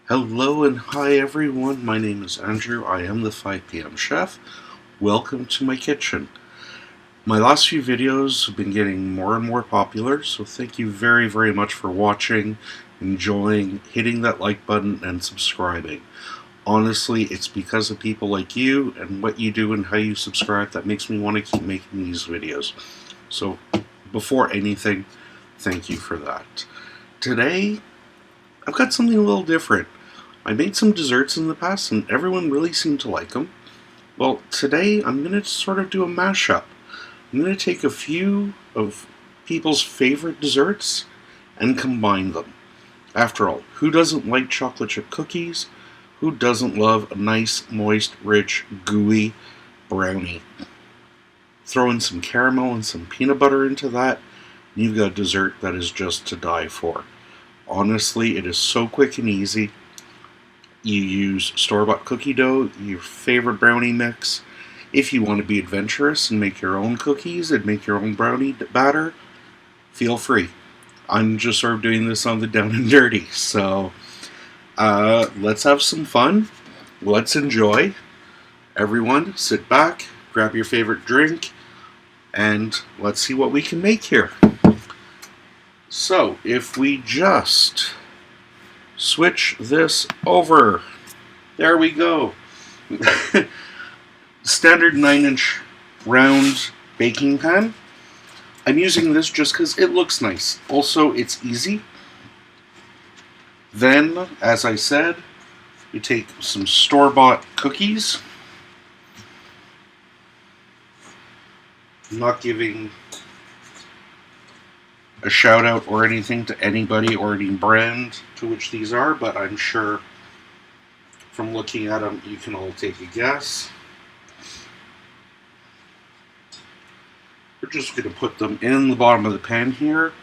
Hello and hi everyone, my name is Andrew, I am the 5 p.m. chef. Welcome to my kitchen. My last few videos have been getting more and more popular, so thank you very much for watching, enjoying, hitting that like button, and subscribing. Honestly, it's because of people like you and what you do and how you subscribe that makes me want to keep making these videos. So, before anything, thank you for that. Today, I've got something a little different. I made some desserts in the past and everyone really seemed to like them. Well, today I'm going to sort of do a mashup. I'm going to take a few of people's favorite desserts and combine them. After all, who doesn't like chocolate chip cookies? Who doesn't love a nice, moist, rich, gooey brownie? Throw in some caramel and some peanut butter into that, and you've got a dessert that is just to die for. Honestly, it is so quick and easy. You use store-bought cookie dough, your favorite brownie mix. If you want to be adventurous and make your own cookies and make your own brownie batter, feel free. I'm just sort of doing this on the down and dirty. So let's have some fun. Let's enjoy. Everyone, sit back, grab your favorite drink, and let's see what we can make here. So, if we just switch this over. There we go. Standard 9-inch round baking pan. I'm using this just because it looks nice. Also, it's easy. Then, as I said, you take some store-bought cookies. I'm not giving a shout out or anything to anybody or any brand to which these are, but I'm sure from looking at them you can all take a guess. We're just going to put them in the bottom of the pan here.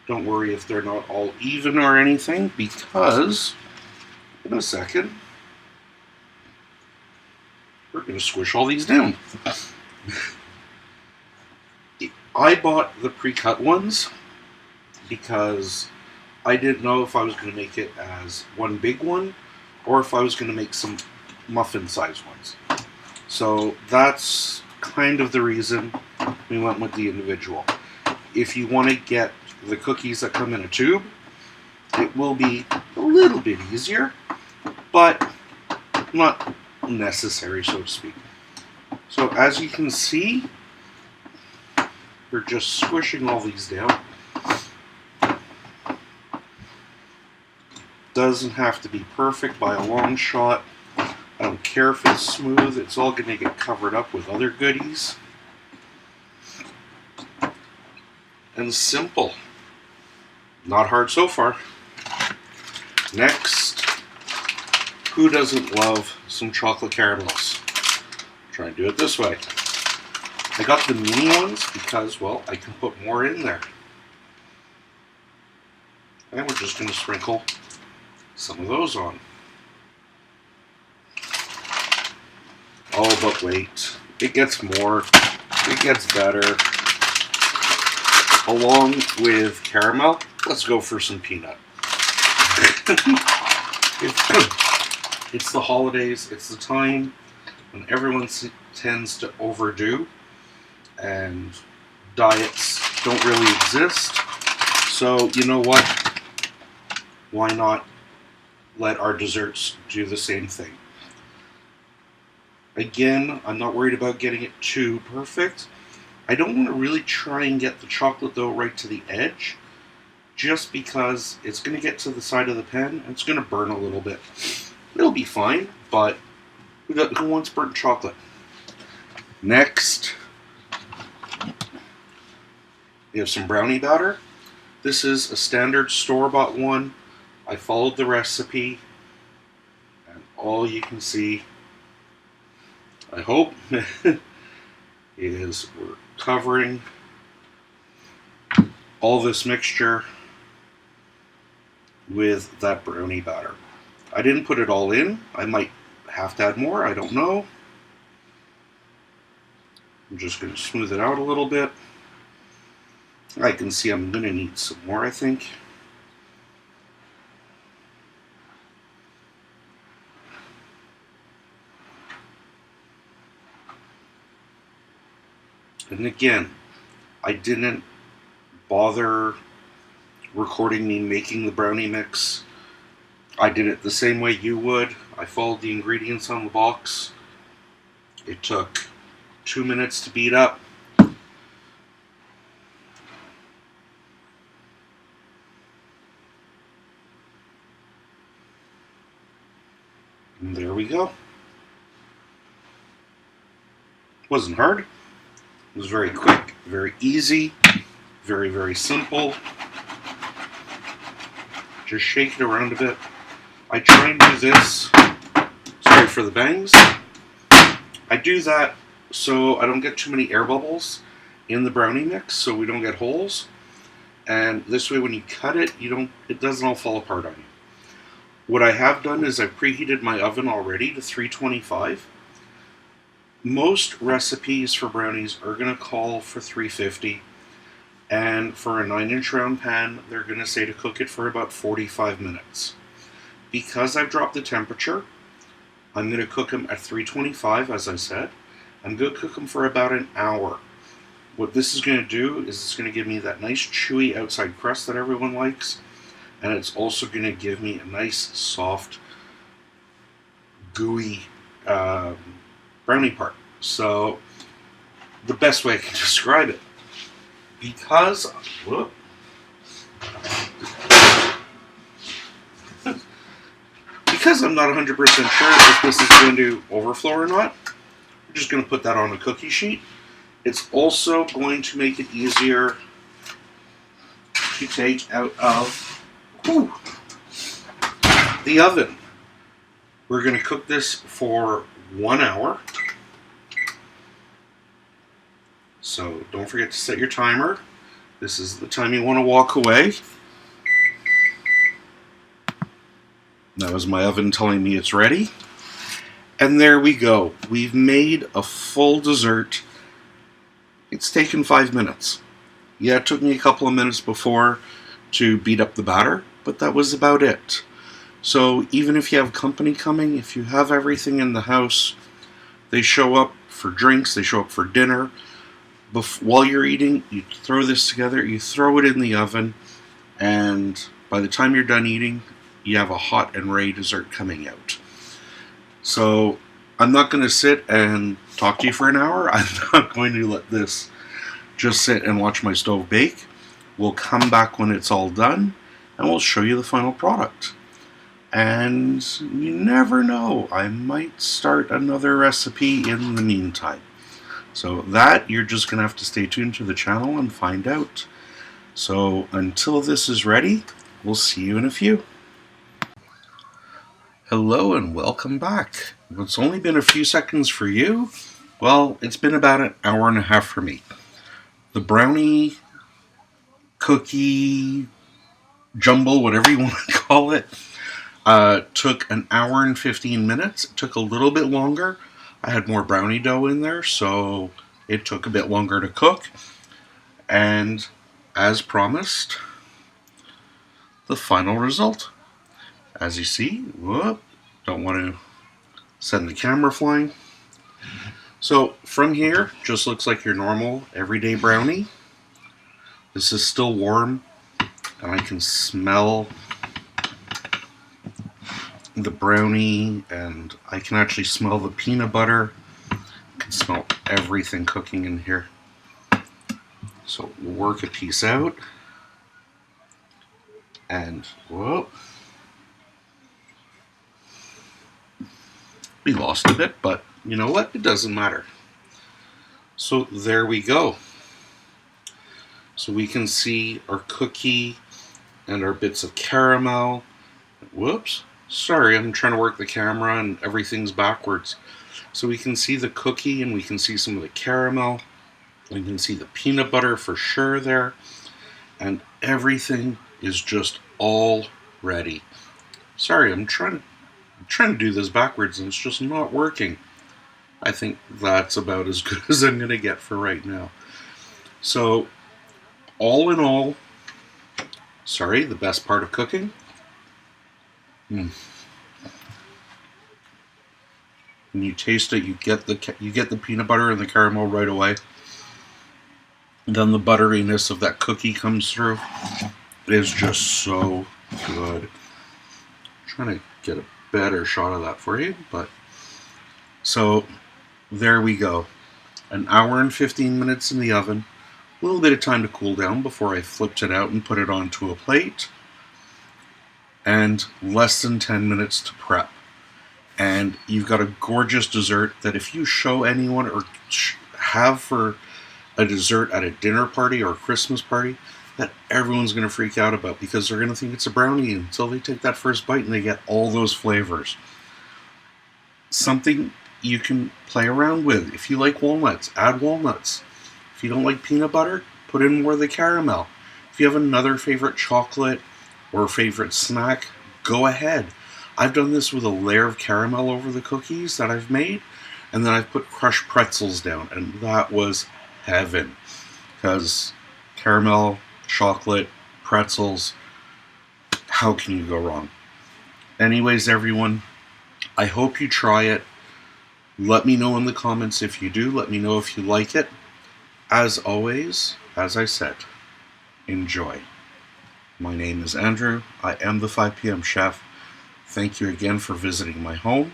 Don't worry if they're not all even or anything, because in a second we're going to squish all these down. I bought the pre-cut ones because I didn't know if I was going to make it as one big one or if I was going to make some muffin-sized ones. So that's kind of the reason we went with the individual. If you want to get the cookies that come in a tube, it will be a little bit easier, but not necessary, so to speak. So as you can see, we're just squishing all these down. Doesn't have to be perfect by a long shot. I don't care if it's smooth, it's all going to get covered up with other goodies. And simple. Not hard so far. Next, who doesn't love some chocolate caramels? Try and do it this way. I got the mini ones because, well, I can put more in there. And we're just going to sprinkle some of those on. Oh, but wait. It gets more. It gets better. Along with caramel, let's go for some peanut. It's the holidays. It's the time when everyone tends to overdo. And diets don't really exist. So, you know what? Why not let our desserts do the same thing? Again, I'm not worried about getting it too perfect. I don't want to really try and get the chocolate dough right to the edge, just because it's going to get to the side of the pan and it's going to burn a little bit. It'll be fine, but who wants burnt chocolate? Next, we have some brownie batter. This is a standard store-bought one. I followed the recipe, and all you can see, I hope, is we're covering all this mixture with that brownie batter. I didn't put it all in. I might have to add more, I don't know. I'm just going to smooth it out a little bit. I can see I'm going to need some more, I think. And again, I didn't bother recording me making the brownie mix. I did it the same way you would. I followed the ingredients on the box. It took 2 minutes to beat up. And there we go. Wasn't hard. It was very quick, very easy, very, very simple. Just shake it around a bit. I try and do this. Sorry for the bangs. I do that so I don't get too many air bubbles in the brownie mix, so we don't get holes. And this way, when you cut it, it doesn't all fall apart on you. What I have done is I've preheated my oven already to 325. Most recipes for brownies are going to call for 350. And for a 9-inch round pan, they're going to say to cook it for about 45 minutes. Because I've dropped the temperature, I'm going to cook them at 325, as I said. I'm going to cook them for about an hour. What this is going to do is it's going to give me that nice chewy outside crust that everyone likes. And it's also going to give me a nice, soft, gooey brownie part. So, the best way I can describe it. Because I'm not 100% sure if this is going to overflow or not, I'm just going to put that on a cookie sheet. It's also going to make it easier to take out of the oven. We're going to cook this for 1 hour. So don't forget to set your timer. This is the time you want to walk away. That was my oven telling me it's ready. And there we go. We've made a full dessert. It's taken 5 minutes. Yeah, it took me a couple of minutes before to beat up the batter, but that was about it. So even if you have company coming, if you have everything in the house, they show up for drinks, they show up for dinner. While you're eating, you throw this together, you throw it in the oven, and by the time you're done eating, you have a hot and ready dessert coming out. So I'm not going to sit and talk to you for an hour. I'm not going to let this just sit and watch my stove bake. We'll come back when it's all done, and we'll show you the final product. And you never know, I might start another recipe in the meantime. So that, you're just going to have to stay tuned to the channel and find out. So until this is ready, we'll see you in a few. Hello and welcome back. It's only been a few seconds for you. Well, it's been about an hour and a half for me. The brownie, cookie, jumble, whatever you want to call it, took an hour and 15 minutes. It took a little bit longer. I had more brownie dough in there, so it took a bit longer to cook. And as promised, the final result. As you see, don't want to send the camera flying. So from here, just looks like your normal everyday brownie. This is still warm, and I can smell the brownie, and I can actually smell the peanut butter. I can smell everything cooking in here. So we'll work a piece out, and we lost a bit, but you know what? It doesn't matter. So there we go. So we can see our cookie and our bits of caramel. Whoops. Sorry, I'm trying to work the camera and everything's backwards. So we can see the cookie and we can see some of the caramel. We can see the peanut butter for sure there. And everything is just all ready. Sorry, I'm trying to do this backwards and it's just not working. I think that's about as good as I'm going to get for right now. So, all in all, sorry, the best part of cooking. When you taste it, you get the peanut butter and the caramel right away. Then the butteriness of that cookie comes through. It is just so good. I'm trying to get a better shot of that for you, but so there we go. An hour and 15 minutes in the oven. A little bit of time to cool down before I flipped it out and put it onto a plate. And less than 10 minutes to prep. And you've got a gorgeous dessert that if you show anyone or have for a dessert at a dinner party or a Christmas party, that everyone's going to freak out about because they're going to think it's a brownie until they take that first bite and they get all those flavors. Something you can play around with. If you like walnuts, add walnuts. If you don't like peanut butter, put in more of the caramel. If you have another favorite chocolate or favorite snack, go ahead. I've done this with a layer of caramel over the cookies that I've made, and then I've put crushed pretzels down, and that was heaven. Because caramel, chocolate, pretzels, how can you go wrong? Anyways, everyone, I hope you try it. Let me know in the comments if you do. Let me know if you like it. As always, as I said, enjoy. My name is Andrew. I am the 5 p.m. chef. Thank you again for visiting my home.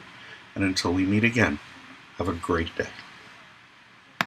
And until we meet again, have a great day.